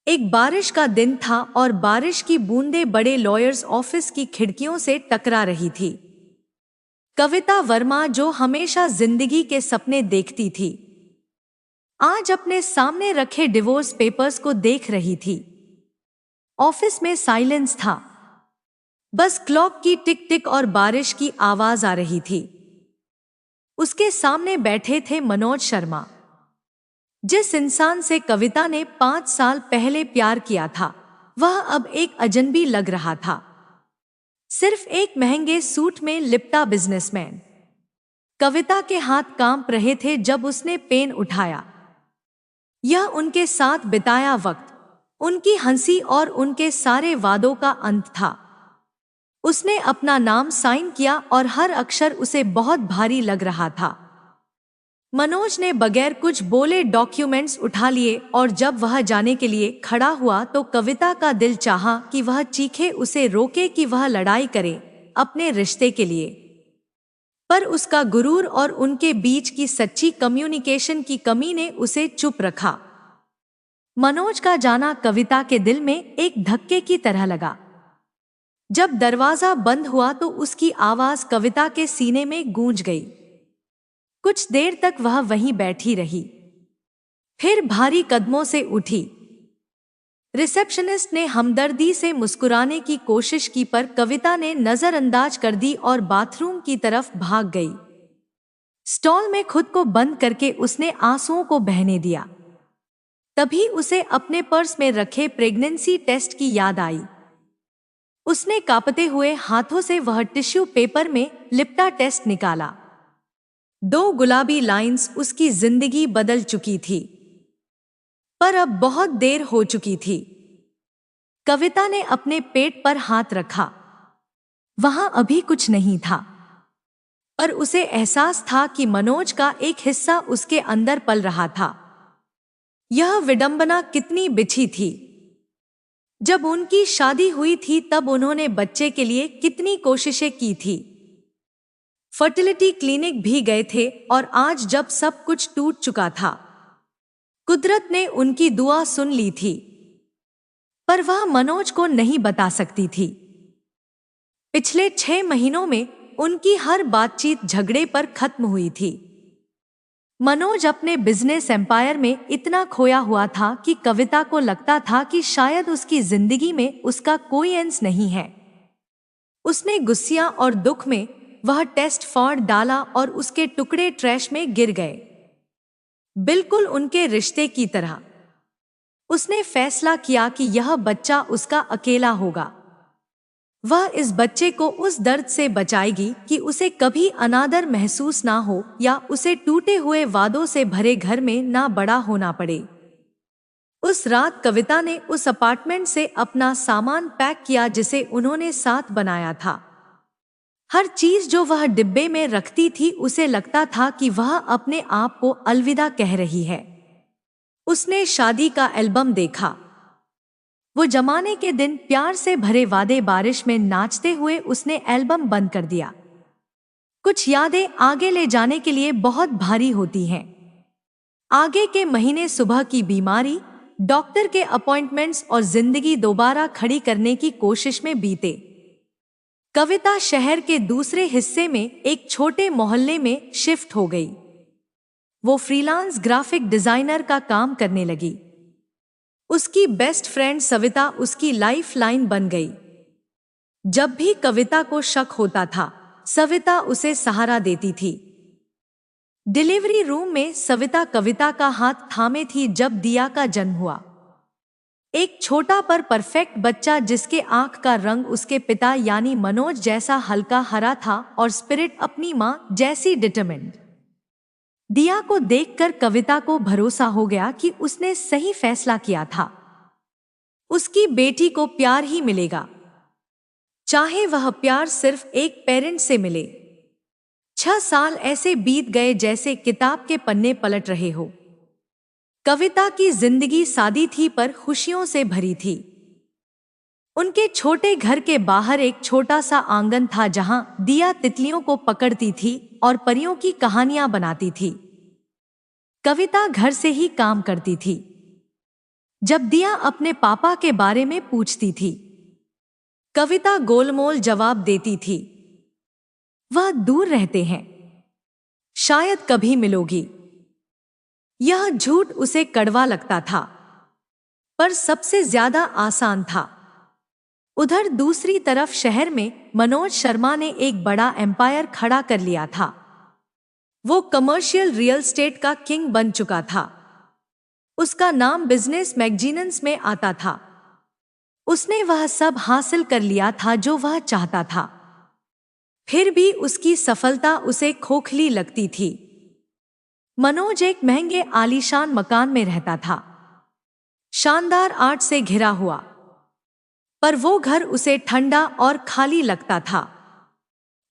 एक बारिश का दिन था और बारिश की बूंदें बड़े लॉयर्स ऑफिस की खिड़कियों से टकरा रही थी। कविता वर्मा, जो हमेशा जिंदगी के सपने देखती थी, आज अपने सामने रखे डिवोर्स पेपर्स को देख रही थी। ऑफिस में साइलेंस था, बस क्लॉक की टिक टिक और बारिश की आवाज आ रही थी। उसके सामने बैठे थे मनोज शर्मा। जिस इंसान से कविता ने 5 साल पहले प्यार किया था, वह अब एक अजनबी लग रहा था। सिर्फ एक महंगे सूट में लिपटा बिजनेसमैन। कविता के हाथ कांप रहे थे जब उसने पेन उठाया। यह उनके साथ बिताया वक्त, उनकी हंसी और उनके सारे वादों का अंत था। उसने अपना नाम साइन किया और हर अक्षर उसे बहुत भारी लग रहा था। मनोज ने बगैर कुछ बोले डॉक्यूमेंट्स उठा लिए और जब वह जाने के लिए खड़ा हुआ तो कविता का दिल चाहा कि वह चीखे, उसे रोके कि वह लड़ाई करे अपने रिश्ते के लिए। पर उसका गुरूर और उनके बीच की सच्ची कम्युनिकेशन की कमी ने उसे चुप रखा। मनोज का जाना कविता के दिल में एक धक्के की तरह लगा। जब दरवाजा बंद हुआ तो उसकी आवाज कविता के सीने में गूंज गई। कुछ देर तक वह वहीं बैठी रही, फिर भारी कदमों से उठी। रिसेप्शनिस्ट ने हमदर्दी से मुस्कुराने की कोशिश की पर कविता ने नजरअंदाज कर दी और बाथरूम की तरफ भाग गई। स्टॉल में खुद को बंद करके उसने आंसुओं को बहने दिया। तभी उसे अपने पर्स में रखे प्रेगनेंसी टेस्ट की याद आई। उसने कांपते हुए हाथों से वह टिश्यू पेपर में लिपटा टेस्ट निकाला। 2 गुलाबी लाइंस, उसकी जिंदगी बदल चुकी थी। पर अब बहुत देर हो चुकी थी। कविता ने अपने पेट पर हाथ रखा। वहां अभी कुछ नहीं था, पर उसे एहसास था कि मनोज का एक हिस्सा उसके अंदर पल रहा था। यह विडंबना कितनी बिछी थी। जब उनकी शादी हुई थी तब उन्होंने बच्चे के लिए कितनी कोशिशें की थी। फर्टिलिटी क्लिनिक भी गए थे और आज जब सब कुछ टूट चुका था, कुदरत ने उनकी दुआ सुन ली थी। पर वह मनोज को नहीं बता सकती थी। पिछले 6 महीनों में उनकी हर बातचीत झगड़े पर खत्म हुई थी। मनोज अपने बिजनेस एम्पायर में इतना खोया हुआ था कि कविता को लगता था कि शायद उसकी जिंदगी में उसका कोई अंश नहीं है। उसने गुस्सिया और दुख में वह टेस्ट फाड़ डाला और उसके टुकड़े ट्रैश में गिर गए, बिल्कुल उनके रिश्ते की तरह। उसने फैसला किया कि यह बच्चा उसका अकेला होगा। वह इस बच्चे को उस दर्द से बचाएगी कि उसे कभी अनादर महसूस ना हो या उसे टूटे हुए वादों से भरे घर में ना बड़ा होना पड़े। उस रात कविता ने उस अपार्टमेंट से अपना सामान पैक किया जिसे उन्होंने साथ बनाया था। हर चीज जो वह डिब्बे में रखती थी, उसे लगता था कि वह अपने आप को अलविदा कह रही है। उसने शादी का एल्बम देखा। वो जमाने के दिन, प्यार से भरे वादे, बारिश में नाचते हुए उसने एल्बम बंद कर दिया। कुछ यादें आगे ले जाने के लिए बहुत भारी होती हैं। आगे के महीने सुबह की बीमारी, डॉक्टर के अपॉइंटमेंट्स और जिंदगी दोबारा खड़ी करने की कोशिश में बीते। कविता शहर के दूसरे हिस्से में एक छोटे मोहल्ले में शिफ्ट हो गई। वो फ्रीलांस ग्राफिक डिजाइनर का काम करने लगी। उसकी बेस्ट फ्रेंड सविता उसकी लाइफ लाइन बन गई। जब भी कविता को शक होता था, सविता उसे सहारा देती थी। डिलीवरी रूम में सविता कविता का हाथ थामे थी जब दिया का जन्म हुआ। एक छोटा पर परफेक्ट बच्चा जिसके आंख का रंग उसके पिता यानी मनोज जैसा हल्का हरा था और स्पिरिट अपनी मां जैसी डिटरमिन्ड। दिया को देखकर कविता को भरोसा हो गया कि उसने सही फैसला किया था। उसकी बेटी को प्यार ही मिलेगा, चाहे वह प्यार सिर्फ एक पेरेंट से मिले। 6 साल ऐसे बीत गए जैसे किताब के पन्ने पलट रहे हो। कविता की जिंदगी सादी थी पर खुशियों से भरी थी। उनके छोटे घर के बाहर एक छोटा सा आंगन था जहां दिया तितलियों को पकड़ती थी और परियों की कहानियां बनाती थी। कविता घर से ही काम करती थी। जब दिया अपने पापा के बारे में पूछती थी, कविता गोलमोल जवाब देती थी, वह दूर रहते हैं, शायद कभी मिलोगी। यह झूठ उसे कड़वा लगता था, पर सबसे ज्यादा आसान था। उधर दूसरी तरफ शहर में मनोज शर्मा ने एक बड़ा एम्पायर खड़ा कर लिया था। वो कमर्शियल रियल एस्टेट का किंग बन चुका था। उसका नाम बिजनेस मैगजीन्स में आता था। उसने वह सब हासिल कर लिया था जो वह चाहता था। फिर भी उसकी सफलता उसे खोखली लगती थी। मनोज एक महंगे आलीशान मकान में रहता था, शानदार आर्ट से घिरा हुआ, पर वो घर उसे ठंडा और खाली लगता था।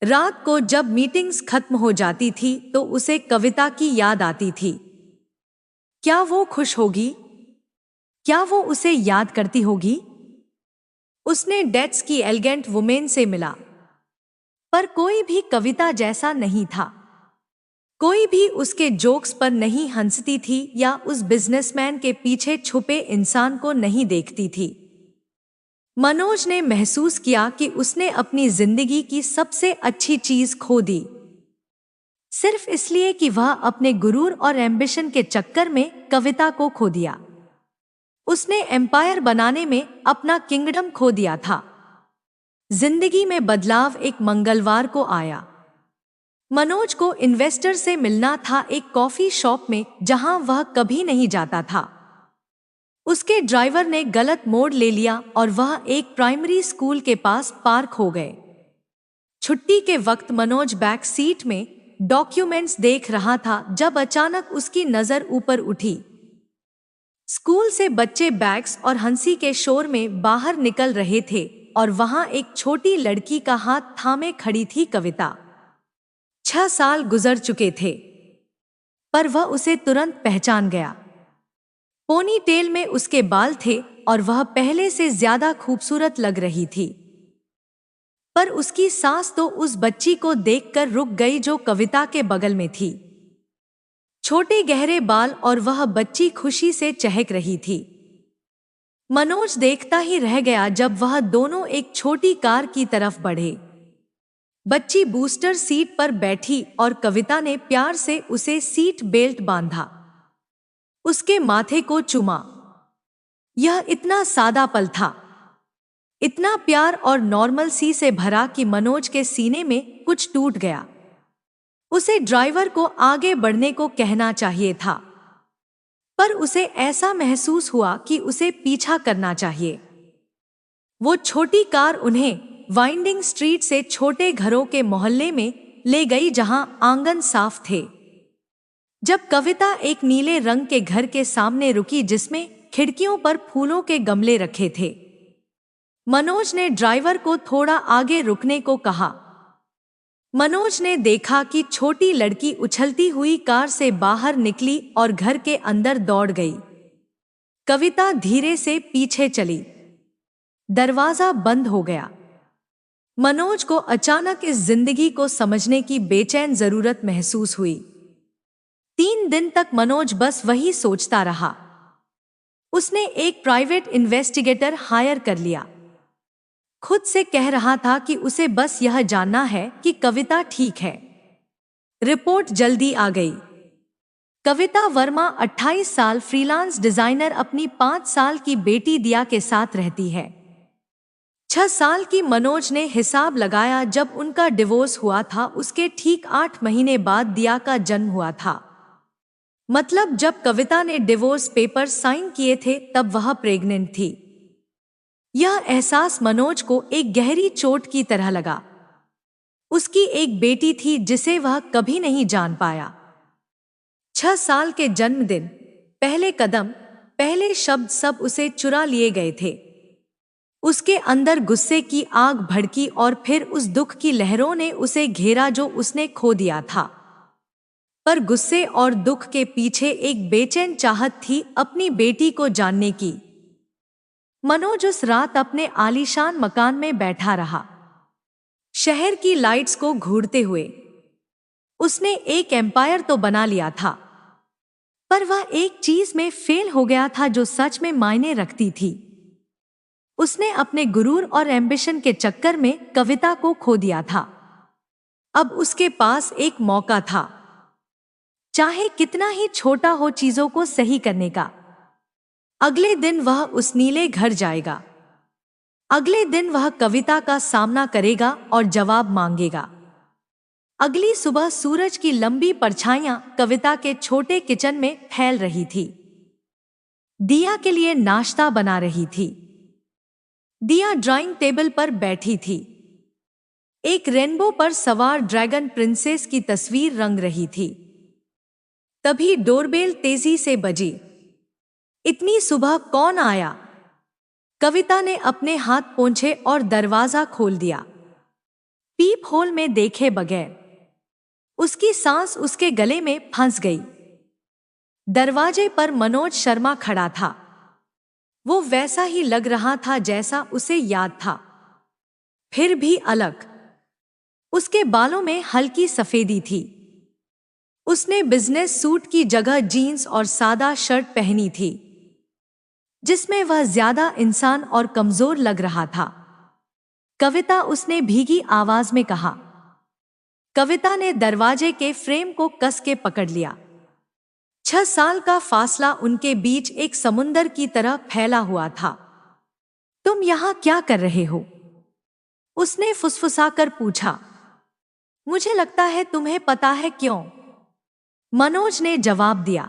रात को जब मीटिंग्स खत्म हो जाती थी तो उसे कविता की याद आती थी। क्या वो खुश होगी? क्या वो उसे याद करती होगी? उसने डेट्स की एलिगेंट वुमेन से मिला, पर कोई भी कविता जैसा नहीं था। कोई भी उसके जोक्स पर नहीं हंसती थी या उस बिजनेसमैन के पीछे छुपे इंसान को नहीं देखती थी। मनोज ने महसूस किया कि उसने अपनी जिंदगी की सबसे अच्छी चीज खो दी, सिर्फ इसलिए कि वह अपने गुरूर और एम्बिशन के चक्कर में कविता को खो दिया। उसने एम्पायर बनाने में अपना किंगडम खो दिया था। जिंदगी में बदलाव एक मंगलवार को आया। मनोज को इन्वेस्टर से मिलना था एक कॉफी शॉप में जहां वह कभी नहीं जाता था। उसके ड्राइवर ने गलत मोड़ ले लिया और वह एक प्राइमरी स्कूल के पास पार्क हो गए। छुट्टी के वक्त मनोज बैक सीट में डॉक्यूमेंट्स देख रहा था जब अचानक उसकी नजर ऊपर उठी। स्कूल से बच्चे बैग्स और हंसी के शोर में बाहर निकल रहे थे और वहां एक छोटी लड़की का हाथ थामे खड़ी थी कविता। 6 साल गुजर चुके थे, पर वह उसे तुरंत पहचान गया। पोनी टेल में उसके बाल थे और वह पहले से ज्यादा खूबसूरत लग रही थी। पर उसकी सांस तो उस बच्ची को देखकर रुक गई जो कविता के बगल में थी। छोटे गहरे बाल और वह बच्ची खुशी से चहक रही थी। मनोज देखता ही रह गया जब वह दोनों एक छोटी कार की तरफ बढ़े। बच्ची बूस्टर सीट पर बैठी और कविता ने प्यार से उसे सीट बेल्ट बांधा, उसके माथे को चूमा। यह इतना सादा पल था, इतना प्यार और नॉर्मल सी से भरा कि मनोज के सीने में कुछ टूट गया। उसे ड्राइवर को आगे बढ़ने को कहना चाहिए था, पर उसे ऐसा महसूस हुआ कि उसे पीछा करना चाहिए। वो छोटी कार उन्हें वाइंडिंग स्ट्रीट से छोटे घरों के मोहल्ले में ले गई जहां आंगन साफ थे। जब कविता एक नीले रंग के घर के सामने रुकी जिसमें खिड़कियों पर फूलों के गमले रखे थे, मनोज ने ड्राइवर को थोड़ा आगे रुकने को कहा। मनोज ने देखा कि छोटी लड़की उछलती हुई कार से बाहर निकली और घर के अंदर दौड़ गई। कविता धीरे से पीछे चली। दरवाजा बंद हो गया। मनोज को अचानक इस जिंदगी को समझने की बेचैन जरूरत महसूस हुई। 3 दिन तक मनोज बस वही सोचता रहा। उसने एक प्राइवेट इन्वेस्टिगेटर हायर कर लिया। खुद से कह रहा था कि उसे बस यह जानना है कि कविता ठीक है। रिपोर्ट जल्दी आ गई। कविता वर्मा 28 साल, फ्रीलांस डिजाइनर, अपनी 5 साल की बेटी दिया के साथ रहती है। 6 साल की मनोज ने हिसाब लगाया जब उनका डिवोर्स हुआ था उसके ठीक 8 महीने बाद दिया का जन्म हुआ था। मतलब जब कविता ने डिवोर्स पेपर साइन किए थे तब वह प्रेग्नेंट थी। यह एहसास मनोज को एक गहरी चोट की तरह लगा। उसकी एक बेटी थी जिसे वह कभी नहीं जान पाया। 6 साल के जन्मदिन, पहले कदम, पहले शब्द सब उसे चुरा लिए गए थे। उसके अंदर गुस्से की आग भड़की और फिर उस दुख की लहरों ने उसे घेरा जो उसने खो दिया था। पर गुस्से और दुख के पीछे एक बेचैन चाहत थी अपनी बेटी को जानने की। मनोज उस रात अपने आलीशान मकान में बैठा रहा, शहर की लाइट्स को घूरते हुए। उसने एक एम्पायर तो बना लिया था, पर वह एक चीज में फेल हो गया था जो सच में मायने रखती थी। उसने अपने गुरूर और एम्बिशन के चक्कर में कविता को खो दिया था। अब उसके पास एक मौका था, चाहे कितना ही छोटा हो, चीजों को सही करने का। अगले दिन वह उस नीले घर जाएगा। अगले दिन वह कविता का सामना करेगा और जवाब मांगेगा। अगली सुबह सूरज की लंबी परछाइयां कविता के छोटे किचन में फैल रही थी। दिया के लिए नाश्ता बना रही थी। दिया ड्राइंग टेबल पर बैठी थी। एक रेनबो पर सवार ड्रैगन प्रिंसेस की तस्वीर रंग रही थी। तभी डोरबेल तेजी से बजी। इतनी सुबह कौन आया? कविता ने अपने हाथ पोंछे और दरवाजा खोल दिया। पीप होल में देखे बगैर उसकी सांस उसके गले में फंस गई। दरवाजे पर मनोज शर्मा खड़ा था। वो वैसा ही लग रहा था जैसा उसे याद था, फिर भी अलग। उसके बालों में हल्की सफेदी थी। उसने बिजनेस सूट की जगह जीन्स और सादा शर्ट पहनी थी, जिसमें वह ज्यादा इंसान और कमजोर लग रहा था। कविता, उसने भीगी आवाज में कहा। कविता ने दरवाजे के फ्रेम को कस के पकड़ लिया। 6 साल का फासला उनके बीच एक समुंदर की तरह फैला हुआ था। तुम यहां क्या कर रहे हो? उसने फुसफुसाकर पूछा। मुझे लगता है तुम्हें पता है क्यों, मनोज ने जवाब दिया।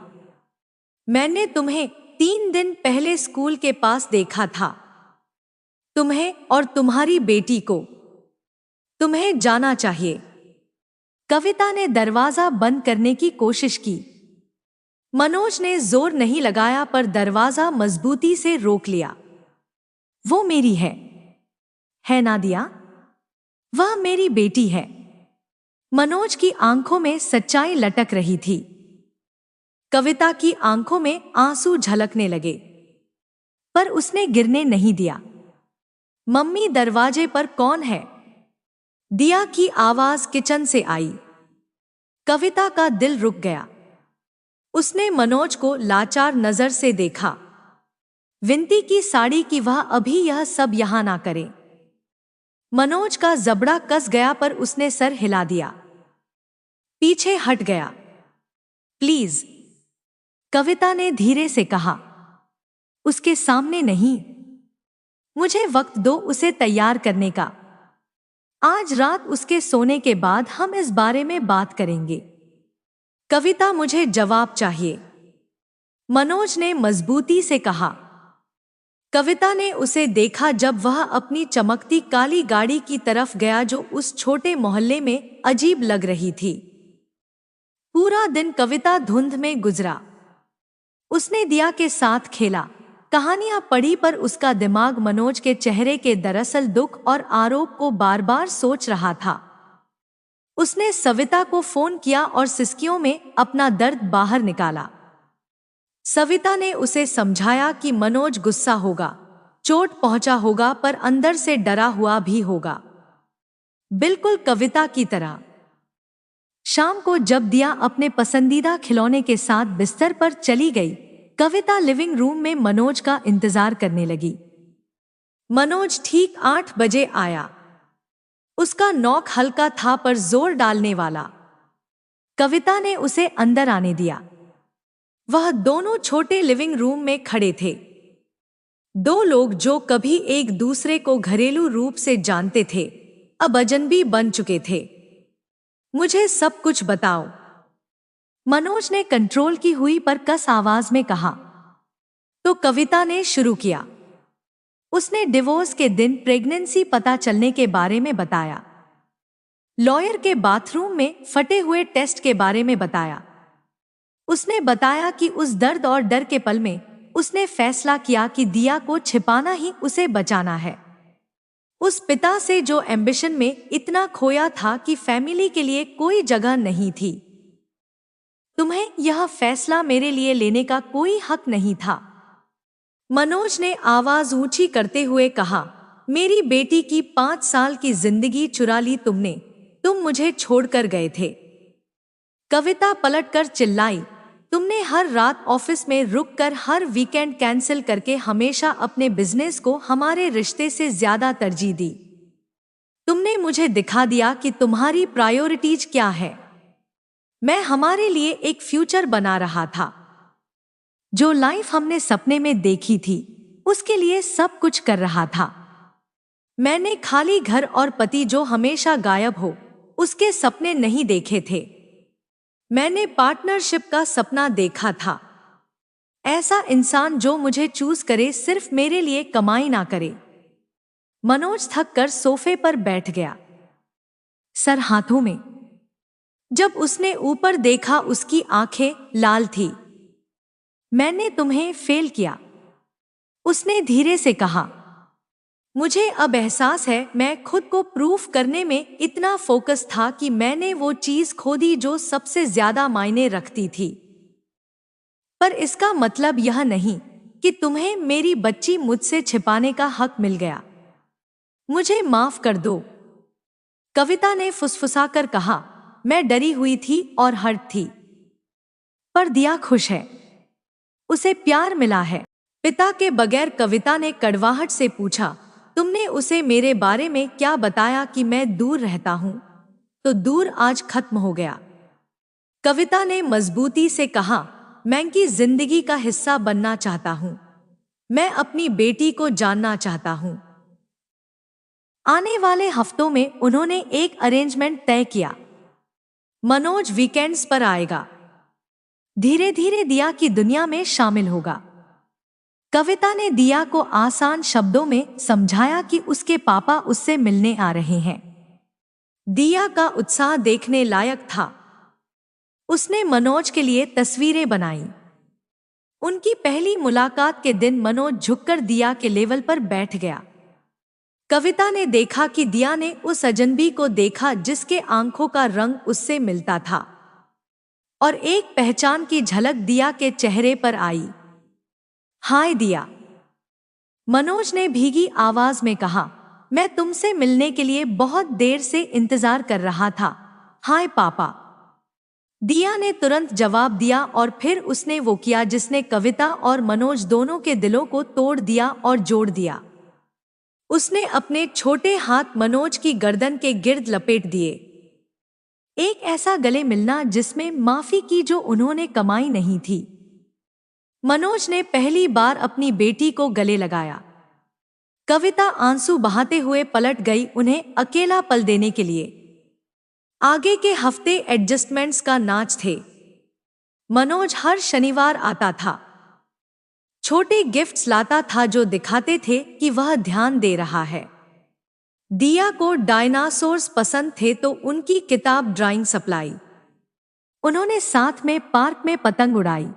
मैंने तुम्हें 3 दिन पहले स्कूल के पास देखा था। तुम्हें और तुम्हारी बेटी को। तुम्हें जाना चाहिए। कविता ने दरवाजा बंद करने की कोशिश की। मनोज ने जोर नहीं लगाया, पर दरवाजा मजबूती से रोक लिया। वो मेरी है ना दिया? वह मेरी बेटी है। मनोज की आंखों में सच्चाई लटक रही थी। कविता की आंखों में आंसू झलकने लगे, पर उसने गिरने नहीं दिया। मम्मी, दरवाजे पर कौन है? दिया की आवाज किचन से आई। कविता का दिल रुक गया। उसने मनोज को लाचार नजर से देखा। विनती की साड़ी की वह अभी यह सब यहां ना करे। मनोज का जबड़ा कस गया, पर उसने सर हिला दिया, पीछे हट गया। प्लीज, कविता ने धीरे से कहा। उसके सामने नहीं। मुझे वक्त दो उसे तैयार करने का। आज रात उसके सोने के बाद हम इस बारे में बात करेंगे। कविता, मुझे जवाब चाहिए, मनोज ने मजबूती से कहा। कविता ने उसे देखा जब वह अपनी चमकती काली गाड़ी की तरफ गया जो उस छोटे मोहल्ले में अजीब लग रही थी। पूरा दिन कविता धुंध में गुजरा। उसने दिया के साथ खेला, कहानियां पढ़ी, पर उसका दिमाग मनोज के चेहरे के दरअसल दुख और आरोप को बार बार सोच रहा था। उसने सविता को फोन किया और सिसकियों में अपना दर्द बाहर निकाला। सविता ने उसे समझाया कि मनोज गुस्सा होगा, चोट पहुंचा होगा, पर अंदर से डरा हुआ भी होगा, बिल्कुल कविता की तरह। शाम को जब दिया अपने पसंदीदा खिलौने के साथ बिस्तर पर चली गई, कविता लिविंग रूम में मनोज का इंतजार करने लगी। मनोज ठीक 8 बजे आया। उसका नॉक हल्का था पर जोर डालने वाला। कविता ने उसे अंदर आने दिया। वह दोनों छोटे लिविंग रूम में खड़े थे। 2 लोग जो कभी एक दूसरे को घरेलू रूप से जानते थे, अब अजनबी बन चुके थे। मुझे सब कुछ बताओ, मनोज ने कंट्रोल की हुई पर कस आवाज में कहा। तो कविता ने शुरू किया। उसने डिवोर्स के दिन प्रेगनेंसी पता चलने के बारे में बताया, लॉयर के बाथरूम में फटे हुए टेस्ट के बारे में बताया। उसने बताया कि उस दर्द और डर के पल में उसने फैसला किया कि दिया को छिपाना ही उसे बचाना है। उस पिता से जो एम्बिशन में इतना खोया था कि फैमिली के लिए कोई जगह नहीं थी। तुम्हें यह फैसला मेरे लिए लेने का कोई हक नहीं था, मनोज ने आवाज ऊंची करते हुए कहा। मेरी बेटी की 5 साल की जिंदगी चुरा ली तुमने। तुम मुझे छोड़कर गए थे। कविता पलटकर चिल्लाई, तुमने हर रात ऑफिस में रुककर हर वीकेंड कैंसिल करके हमेशा अपने बिजनेस को हमारे रिश्ते से ज्यादा तरजीह दी। तुमने मुझे दिखा दिया कि तुम्हारी प्रायोरिटीज क्या है। मैं हमारे लिए एक फ्यूचर बना रहा था। जो लाइफ हमने सपने में देखी थी उसके लिए सब कुछ कर रहा था। मैंने खाली घर और पति जो हमेशा गायब हो उसके सपने नहीं देखे थे। मैंने पार्टनरशिप का सपना देखा था। ऐसा इंसान जो मुझे चूज करे, सिर्फ मेरे लिए कमाई ना करे। मनोज थक कर सोफे पर बैठ गया, सर हाथों में। जब उसने ऊपर देखा उसकी आंखें लाल थी। मैंने तुम्हें फेल किया, उसने धीरे से कहा। मुझे अब एहसास है मैं खुद को प्रूफ करने में इतना फोकस था कि मैंने वो चीज खो दी जो सबसे ज्यादा मायने रखती थी। पर इसका मतलब यह नहीं कि तुम्हें मेरी बच्ची मुझसे छिपाने का हक मिल गया। मुझे माफ कर दो, कविता ने फुसफुसाकर कहा। मैं डरी हुई थी और हर्ट थी, पर दिया खुश है, उसे प्यार मिला है। पिता के बगैर कविता ने कड़वाहट से पूछा, तुमने उसे मेरे बारे में क्या बताया कि मैं दूर रहता हूं? तो दूर आज खत्म हो गया, कविता ने मजबूती से कहा। मैं की जिंदगी का हिस्सा बनना चाहता हूं। मैं अपनी बेटी को जानना चाहता हूं। आने वाले हफ्तों में उन्होंने एक अरेंजमेंट तय किया। मनोज वीकेंड्स पर आएगा, धीरे धीरे दिया की दुनिया में शामिल होगा। कविता ने दिया को आसान शब्दों में समझाया कि उसके पापा उससे मिलने आ रहे हैं। दिया का उत्साह देखने लायक था। उसने मनोज के लिए तस्वीरें बनाई। उनकी पहली मुलाकात के दिन मनोज झुककर दिया के लेवल पर बैठ गया। कविता ने देखा कि दिया ने उस अजनबी को देखा जिसके आंखों का रंग उससे मिलता था, और एक पहचान की झलक दिया के चेहरे पर आई। हाय दिया, मनोज ने भीगी आवाज में कहा। मैं तुमसे मिलने के लिए बहुत देर से इंतजार कर रहा था। हाय पापा, दिया ने तुरंत जवाब दिया, और फिर उसने वो किया जिसने कविता और मनोज दोनों के दिलों को तोड़ दिया और जोड़ दिया। उसने अपने छोटे हाथ मनोज की गर्दन के गिर्द लपेट दिए। एक ऐसा गले मिलना जिसमें माफी की जो उन्होंने कमाई नहीं थी। मनोज ने पहली बार अपनी बेटी को गले लगाया। कविता आंसू बहाते हुए पलट गई उन्हें अकेला पल देने के लिए। आगे के हफ्ते एडजस्टमेंट्स का नाच थे। मनोज हर शनिवार आता था, छोटे गिफ्ट्स लाता था जो दिखाते थे कि वह ध्यान दे रहा है। दिया को डायनासोर्स पसंद थे तो उनकी किताब ड्राइंग सप्लाई। उन्होंने साथ में पार्क में पतंग उड़ाई।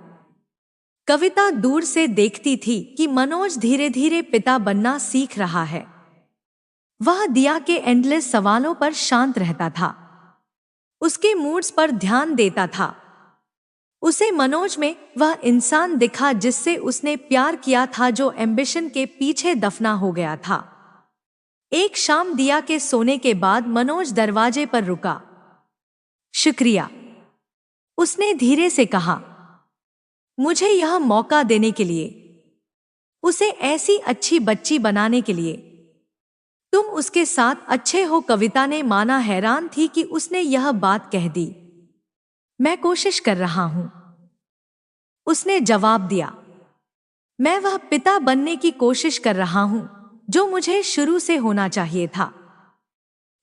कविता दूर से देखती थी कि मनोज धीरे धीरे पिता बनना सीख रहा है। वह दिया के एंडलेस सवालों पर शांत रहता था, उसके मूड्स पर ध्यान देता था। उसे मनोज में वह इंसान दिखा जिससे उसने प्यार किया था, जो एम्बिशन के पीछे दफना हो गया था। एक शाम दिया के सोने के बाद मनोज दरवाजे पर रुका। शुक्रिया, उसने धीरे से कहा, मुझे यह मौका देने के लिए, उसे ऐसी अच्छी बच्ची बनाने के लिए। तुम उसके साथ अच्छे हो, कविता ने माना हैरान थी कि उसने यह बात कह दी। मैं कोशिश कर रहा हूं, उसने जवाब दिया। मैं वह पिता बनने की कोशिश कर रहा हूं जो मुझे शुरू से होना चाहिए था।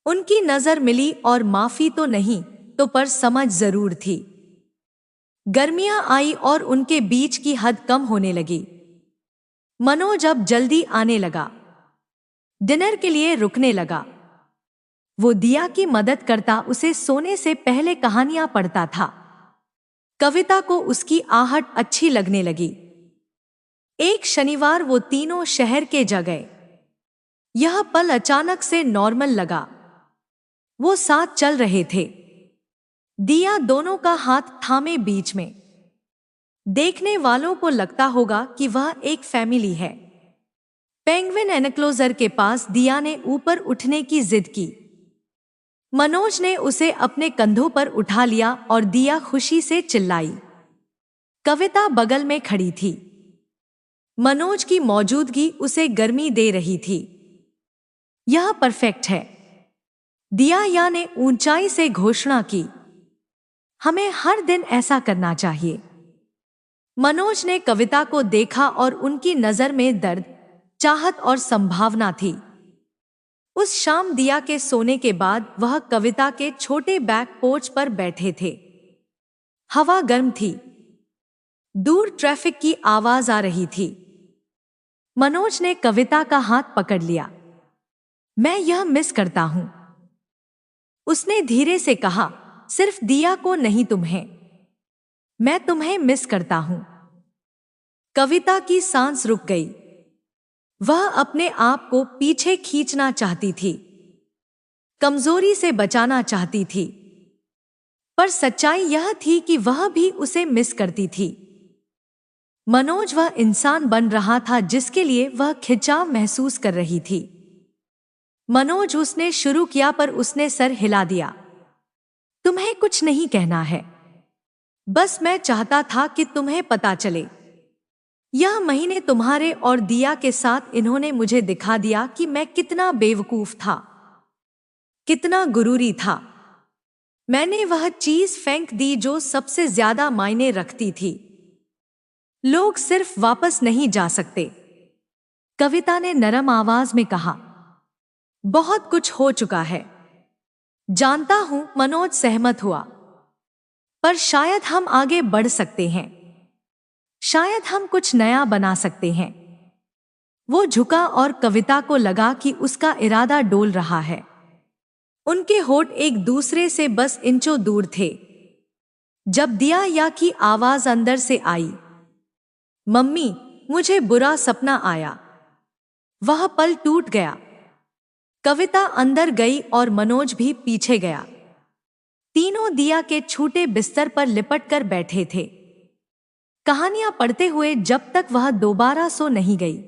उनकी नजर मिली, और माफी तो नहीं तो पर समझ जरूर थी। गर्मियां आई और उनके बीच की हद कम होने लगी। मनोज अब जल्दी आने लगा, डिनर के लिए रुकने लगा। वो दिया की मदद करता, उसे सोने से पहले कहानियां पढ़ता था। कविता को उसकी आहट अच्छी लगने लगी। एक शनिवार वो तीनों शहर के जा गए। यह पल अचानक से नॉर्मल लगा। वो साथ चल रहे थे, दिया दोनों का हाथ थामे बीच में। देखने वालों को लगता होगा कि वह एक फैमिली है। पेंगुइन एनक्लोजर के पास दिया ने ऊपर उठने की जिद की। मनोज ने उसे अपने कंधों पर उठा लिया और दिया खुशी से चिल्लाई। कविता बगल में खड़ी थी। मनोज की मौजूदगी उसे गर्मी दे रही थी। यह परफेक्ट है, दिया ने ऊंचाई से घोषणा की। हमें हर दिन ऐसा करना चाहिए। मनोज ने कविता को देखा और उनकी नजर में दर्द, चाहत और संभावना थी। उस शाम दिया के सोने के बाद वह कविता के छोटे बैक पोर्च पर बैठे थे। हवा गर्म थी। दूर ट्रैफिक की आवाज आ रही थी। मनोज ने कविता का हाथ पकड़ लिया। मैं यह मिस करता हूं, उसने धीरे से कहा। सिर्फ दिया को नहीं, तुम्हें। मैं तुम्हें मिस करता हूं। कविता की सांस रुक गई। वह अपने आप को पीछे खींचना चाहती थी, कमजोरी से बचाना चाहती थी, पर सच्चाई यह थी कि वह भी उसे मिस करती थी। मनोज वह इंसान बन रहा था जिसके लिए वह खिंचाव महसूस कर रही थी। मनोज, उसने शुरू किया पर उसने सर हिला दिया। तुम्हें कुछ नहीं कहना है, बस मैं चाहता था कि तुम्हें पता चले। यह महीने तुम्हारे और दिया के साथ इन्होंने मुझे दिखा दिया कि मैं कितना बेवकूफ था, कितना गुरूरी था। मैंने वह चीज फेंक दी जो सबसे ज्यादा मायने रखती थी। लोग सिर्फ वापस नहीं जा सकते, कविता ने नरम आवाज में कहा। बहुत कुछ हो चुका है, जानता हूं, मनोज सहमत हुआ। पर शायद हम आगे बढ़ सकते हैं, शायद हम कुछ नया बना सकते हैं। वो झुका और कविता को लगा कि उसका इरादा डोल रहा है। उनके होठ एक दूसरे से बस इंचों दूर थे जब दिया की आवाज अंदर से आई। मम्मी, मुझे बुरा सपना आया। वह पल टूट गया। कविता अंदर गई और मनोज भी पीछे गया। तीनों दिया के छूटे बिस्तर पर लिपट कर बैठे थे, कहानियां पढ़ते हुए, जब तक वह दोबारा सो नहीं गई।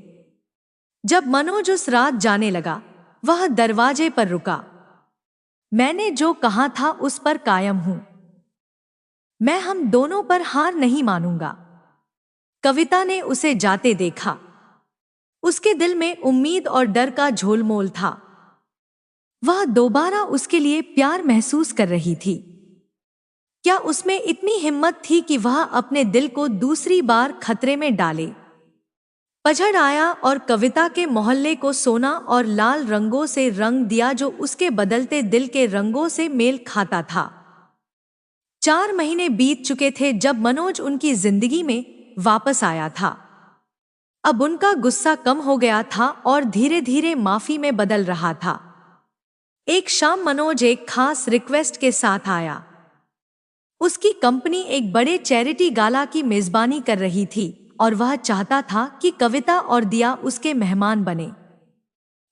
जब मनोज उस रात जाने लगा, वह दरवाजे पर रुका। मैंने जो कहा था उस पर कायम हूं। मैं हम दोनों पर हार नहीं मानूंगा। कविता ने उसे जाते देखा। उसके दिल में उम्मीद और डर का झोलमोल था। वह दोबारा उसके लिए प्यार महसूस कर रही थी। क्या उसमें इतनी हिम्मत थी कि वह अपने दिल को दूसरी बार खतरे में डाले? पछड़ आया और कविता के मोहल्ले को सोना और लाल रंगों से रंग दिया जो उसके बदलते दिल के रंगों से मेल खाता था। 4 महीने बीत चुके थे जब मनोज उनकी जिंदगी में वापस आया था। अब उनका गुस्सा कम हो गया था और धीरे धीरे माफी में बदल रहा था। एक शाम मनोज एक खास रिक्वेस्ट के साथ आया। उसकी कंपनी एक बड़े चैरिटी गाला की मेजबानी कर रही थी और वह चाहता था कि कविता और दिया उसके मेहमान बने।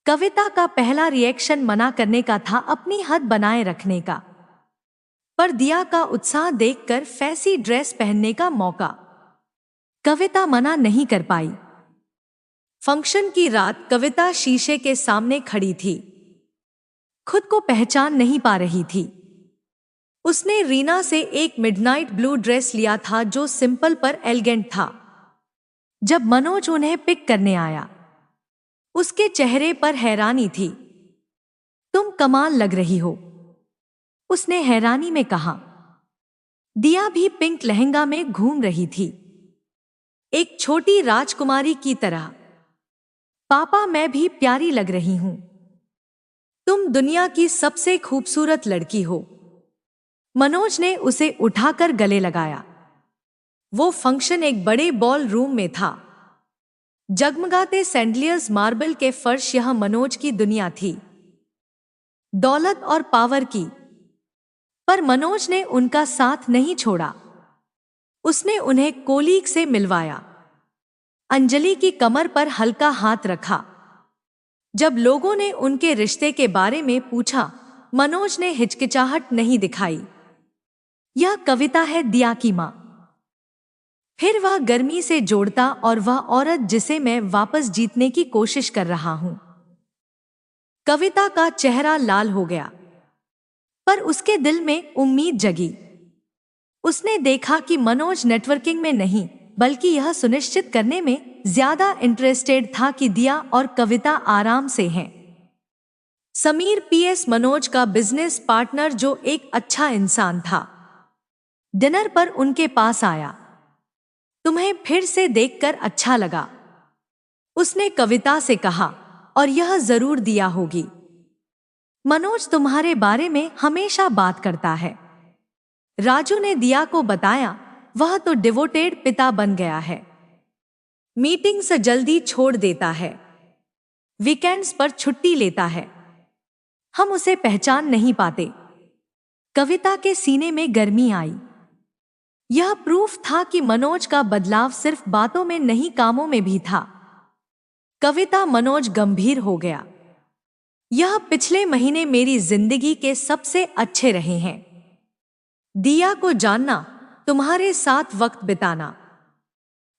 कविता का पहला रिएक्शन मना करने का था, अपनी हद बनाए रखने का। पर दिया का उत्साह देखकर फैंसी ड्रेस पहनने का मौका। कविता मना नहीं कर पाई। फंक्शन की रात कविता शीशे के सामने खड़ी थी, खुद को पहचान नहीं पा रही थी। उसने रीना से एक मिडनाइट ब्लू ड्रेस लिया था जो सिंपल पर एलिगेंट था। जब मनोज उन्हें पिक करने आया, उसके चेहरे पर हैरानी थी। तुम कमाल लग रही हो, उसने हैरानी में कहा। दिया भी पिंक लहंगा में घूम रही थी, एक छोटी राजकुमारी की तरह। पापा, मैं भी प्यारी लग रही हूं। तुम दुनिया की सबसे खूबसूरत लड़की हो। मनोज ने उसे उठाकर गले लगाया। वो फंक्शन एक बड़े बॉल रूम में था। जगमगाते सैंडलियर्स मार्बल के फर्श, यह मनोज की दुनिया थी, दौलत और पावर की। पर मनोज ने उनका साथ नहीं छोड़ा। उसने उन्हें कोलीग से मिलवाया, अंजलि की कमर पर हल्का हाथ रखा। जब लोगों ने उनके रिश्ते के बारे में पूछा, मनोज ने हिचकिचाहट नहीं दिखाई। यह कविता है, दिया की मां। फिर वह गर्मी से जोड़ता, और वह औरत जिसे मैं वापस जीतने की कोशिश कर रहा हूं। कविता का चेहरा लाल हो गया, पर उसके दिल में उम्मीद जगी। उसने देखा कि मनोज नेटवर्किंग में नहीं बल्कि यह सुनिश्चित करने में ज्यादा इंटरेस्टेड था कि दिया और कविता आराम से हैं। समीर पीएस मनोज का बिजनेस पार्टनर जो एक अच्छा इंसान था, डिनर पर उनके पास आया। तुम्हें फिर से देखकर अच्छा लगा, उसने कविता से कहा, और यह जरूर दिया होगी। मनोज तुम्हारे बारे में हमेशा बात करता है। राजू ने दिया को बताया, वह तो डिवोटेड पिता बन गया है। मीटिंग से जल्दी छोड़ देता है, वीकेंड्स पर छुट्टी लेता है। हम उसे पहचान नहीं पाते। कविता के सीने में गर्मी आई। यह प्रूफ था कि मनोज का बदलाव सिर्फ बातों में नहीं कामों में भी था। कविता मनोज गंभीर हो गया। यह पिछले महीने मेरी जिंदगी के सबसे अच्छे रहे हैं। दिया को जानना, तुम्हारे साथ वक्त बिताना,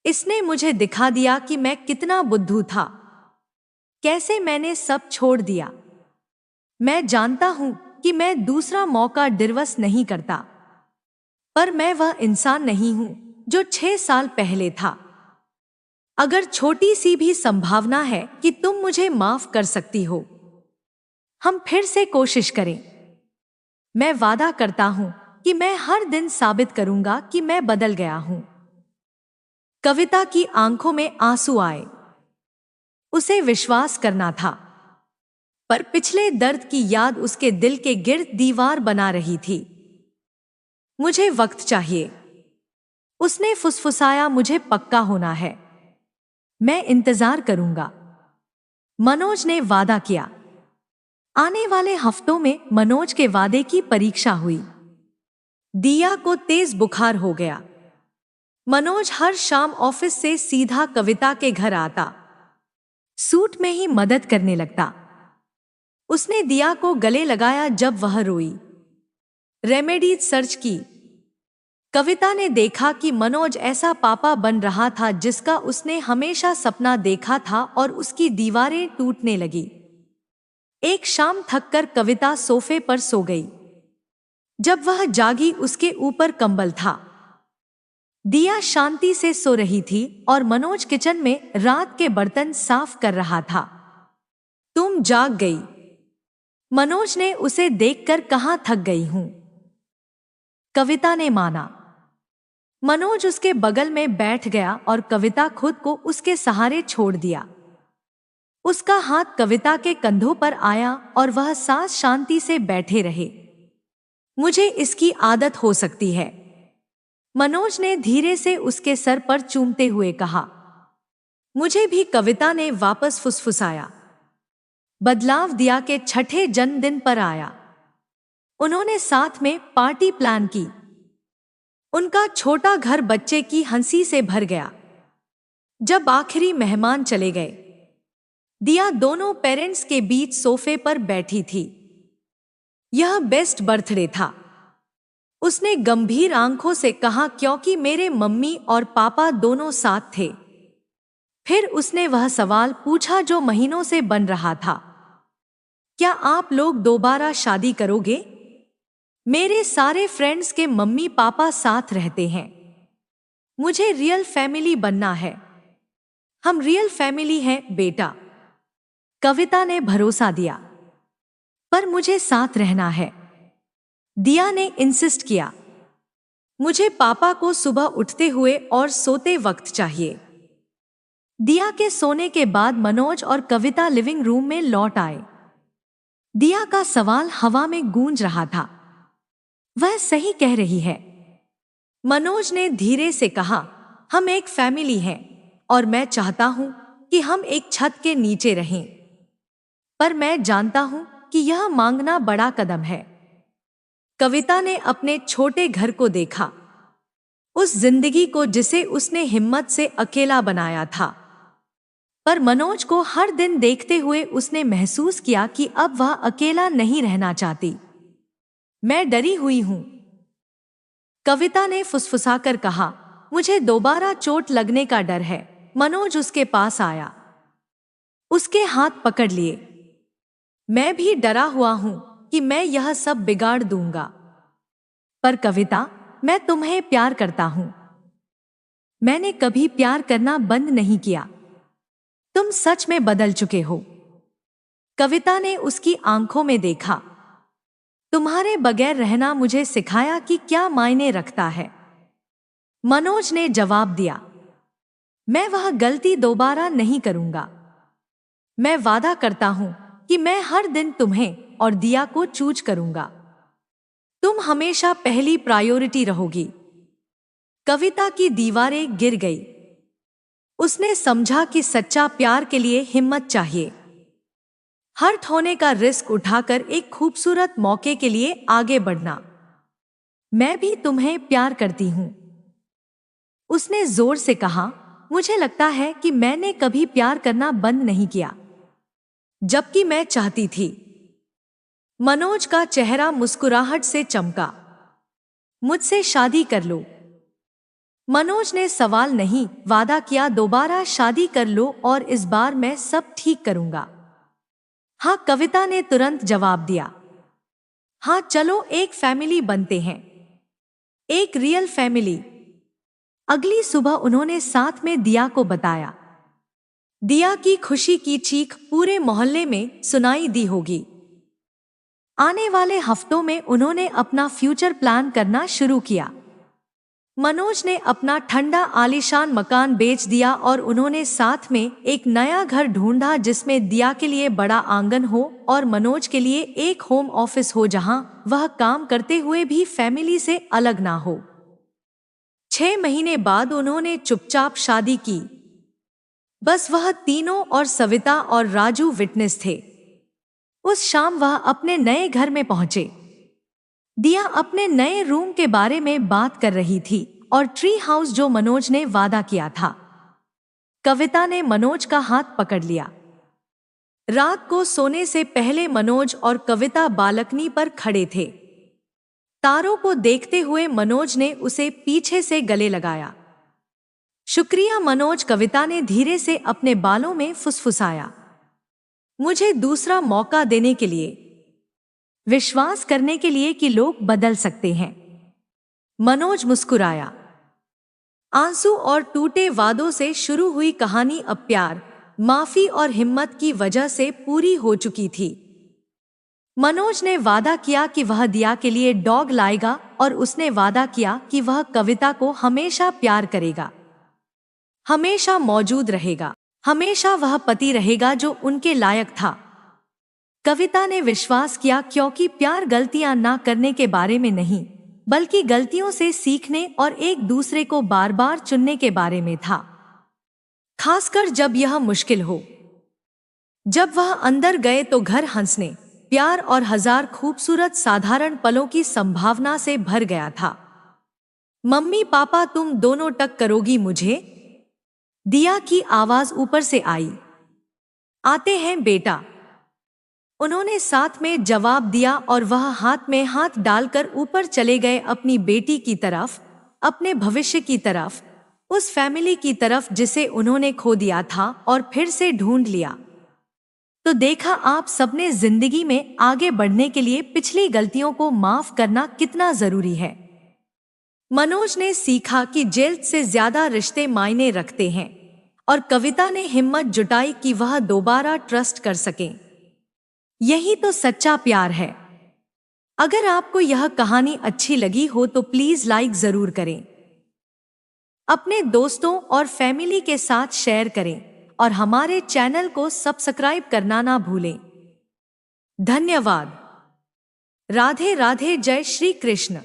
इसने मुझे दिखा दिया कि मैं कितना बुद्धू था, कैसे मैंने सब छोड़ दिया। मैं जानता हूं कि मैं दूसरा मौका डिर्वस नहीं करता, पर मैं वह इंसान नहीं हूं जो 6 साल पहले था। अगर छोटी सी भी संभावना है कि तुम मुझे माफ कर सकती हो, हम फिर से कोशिश करें। मैं वादा करता हूं कि मैं हर दिन साबित करूंगा कि मैं बदल गया हूं। कविता की आंखों में आंसू आए। उसे विश्वास करना था, पर पिछले दर्द की याद उसके दिल के गिर्द दीवार बना रही थी। मुझे वक्त चाहिए, उसने फुसफुसाया, मुझे पक्का होना है। मैं इंतजार करूंगा, मनोज ने वादा किया। आने वाले हफ्तों में मनोज के वादे की परीक्षा हुई। दिया को तेज बुखार हो गया। मनोज हर शाम ऑफिस से सीधा कविता के घर आता, सूट में ही मदद करने लगता। उसने दिया को गले लगाया जब वह रोई। रेमेडीज सर्च की। कविता ने देखा कि मनोज ऐसा पापा बन रहा था जिसका उसने हमेशा सपना देखा था, और उसकी दीवारें टूटने लगी। एक शाम थककर कविता सोफे पर सो गई। जब वह जागी, उसके ऊपर कंबल था। दिया शांति से सो रही थी और मनोज किचन में रात के बर्तन साफ कर रहा था। तुम जाग गई, मनोज ने उसे देखकर कहा। थक गई हूं, कविता ने माना। मनोज उसके बगल में बैठ गया और कविता खुद को उसके सहारे छोड़ दिया। उसका हाथ कविता के कंधों पर आया और वह सांस शांति से बैठे रहे। मुझे इसकी आदत हो सकती है, मनोज ने धीरे से उसके सर पर चूमते हुए कहा। मुझे भी, कविता ने वापस फुसफुसाया। बदलाव दिया के छठे जन्मदिन पर आया। उन्होंने साथ में पार्टी प्लान की। उनका छोटा घर बच्चे की हंसी से भर गया। जब आखिरी मेहमान चले गए, दिया दोनों पेरेंट्स के बीच सोफे पर बैठी थी। यह बेस्ट बर्थडे था, उसने गंभीर आंखों से कहा, क्योंकि मेरे मम्मी और पापा दोनों साथ थे। फिर उसने वह सवाल पूछा जो महीनों से बन रहा था, क्या आप लोग दोबारा शादी करोगे? मेरे सारे फ्रेंड्स के मम्मी पापा साथ रहते हैं। मुझे रियल फैमिली बनना है। हम रियल फैमिली हैं बेटा, कविता ने भरोसा दिया। पर मुझे साथ रहना है, दिया ने इंसिस्ट किया। मुझे पापा को सुबह उठते हुए और सोते वक्त चाहिए। दिया के सोने के बाद मनोज और कविता लिविंग रूम में लौट आए। दिया का सवाल हवा में गूंज रहा था, वह सही कह रही है। मनोज ने धीरे से कहा, हम एक फैमिली हैं और मैं चाहता हूं कि हम एक छत के नीचे रहें, पर मैं जानता हूं कि यह मांगना बड़ा कदम है। कविता ने अपने छोटे घर को देखा, उस जिंदगी को जिसे उसने हिम्मत से अकेला बनाया था। पर मनोज को हर दिन देखते हुए उसने महसूस किया कि अब वह अकेला नहीं रहना चाहती। मैं डरी हुई हूं, कविता ने फुसफुसाकर कहा। मुझे दोबारा चोट लगने का डर है। मनोज उसके पास आया, उसके हाथ पकड़ लिए। मैं भी डरा हुआ हूं कि मैं यह सब बिगाड़ दूंगा। पर कविता, मैं तुम्हें प्यार करता हूं। मैंने कभी प्यार करना बंद नहीं किया। तुम सच में बदल चुके हो। कविता ने उसकी आंखों में देखा। तुम्हारे बगैर रहना मुझे सिखाया कि क्या मायने रखता है। मनोज ने जवाब दिया, मैं वह गलती दोबारा नहीं करूंगा। मैं वादा करता हूं कि मैं हर दिन तुम्हें और दिया को चूज करूंगा। तुम हमेशा पहली प्रायोरिटी रहोगी। कविता की दीवारें गिर गई। उसने समझा कि सच्चा प्यार के लिए हिम्मत चाहिए। हर्ट होने का रिस्क उठाकर एक खूबसूरत मौके के लिए आगे बढ़ना। मैं भी तुम्हें प्यार करती हूं, उसने जोर से कहा। मुझे लगता है कि मैंने कभी प्यार करना बंद नहीं किया, जबकि मैं चाहती थी। मनोज का चेहरा मुस्कुराहट से चमका। मुझसे शादी कर लो। मनोज ने सवाल नहीं, वादा किया, दोबारा शादी कर लो और इस बार मैं सब ठीक करूंगा। हाँ, कविता ने तुरंत जवाब दिया। हाँ, चलो एक फैमिली बनते हैं, एक रियल फैमिली। अगली सुबह उन्होंने साथ में दिया को बताया। दिया की खुशी की चीख पूरे मोहल्ले में सुनाई दी होगी। आने वाले हफ्तों में उन्होंने अपना फ्यूचर प्लान करना शुरू किया। मनोज ने अपना ठंडा आलीशान मकान बेच दिया और उन्होंने साथ में एक नया घर ढूंढा जिसमें दिया के लिए बड़ा आंगन हो और मनोज के लिए एक होम ऑफिस हो जहां वह काम करते हुए भी फैमिली से अलग ना हो। 6 महीने बाद उन्होंने चुपचाप शादी की। बस वह तीनों और सविता और राजू विटनेस थे। उस शाम वह अपने नए घर में पहुंचे। दिया अपने नए रूम के बारे में बात कर रही थी और ट्री हाउस जो मनोज ने वादा किया था। कविता ने मनोज का हाथ पकड़ लिया। रात को सोने से पहले मनोज और कविता बालकनी पर खड़े थे। तारों को देखते हुए मनोज ने उसे पीछे से गले लगाया। शुक्रिया मनोज, कविता ने धीरे से अपने बालों में फुसफुसाया। मुझे दूसरा मौका देने के लिए, विश्वास करने के लिए कि लोग बदल सकते हैं। मनोज मुस्कुराया। आंसू और टूटे वादों से शुरू हुई कहानी अब प्यार, माफी और हिम्मत की वजह से पूरी हो चुकी थी। मनोज ने वादा किया कि वह दिया के लिए डॉग लाएगा और उसने वादा किया कि वह कविता को हमेशा प्यार करेगा, हमेशा मौजूद रहेगा, हमेशा वह पति रहेगा जो उनके लायक था। कविता ने विश्वास किया क्योंकि प्यार गलतियां ना करने के बारे में नहीं, बल्कि गलतियों से सीखने और एक दूसरे को बार बार चुनने के बारे में था, खासकर जब यह मुश्किल हो। जब वह अंदर गए तो घर हंसने, प्यार और हजार खूबसूरत साधारण पलों की संभावना से भर गया था। मम्मी पापा, तुम दोनों टक करोगी मुझे? दिया की आवाज ऊपर से आई। आते हैं बेटा, उन्होंने साथ में जवाब दिया और वह हाथ में हाथ डालकर ऊपर चले गए, अपनी बेटी की तरफ, अपने भविष्य की तरफ, उस फैमिली की तरफ जिसे उन्होंने खो दिया था और फिर से ढूंढ लिया। तो देखा आप सबने, जिंदगी में आगे बढ़ने के लिए पिछली गलतियों को माफ करना कितना जरूरी है। मनोज ने सीखा कि जेल से ज्यादा रिश्ते मायने रखते हैं और कविता ने हिम्मत जुटाई कि वह दोबारा ट्रस्ट कर सके। यही तो सच्चा प्यार है। अगर आपको यह कहानी अच्छी लगी हो तो प्लीज लाइक जरूर करें, अपने दोस्तों और फैमिली के साथ शेयर करें और हमारे चैनल को सब्सक्राइब करना ना भूलें। धन्यवाद। राधे राधे। जय श्री कृष्ण।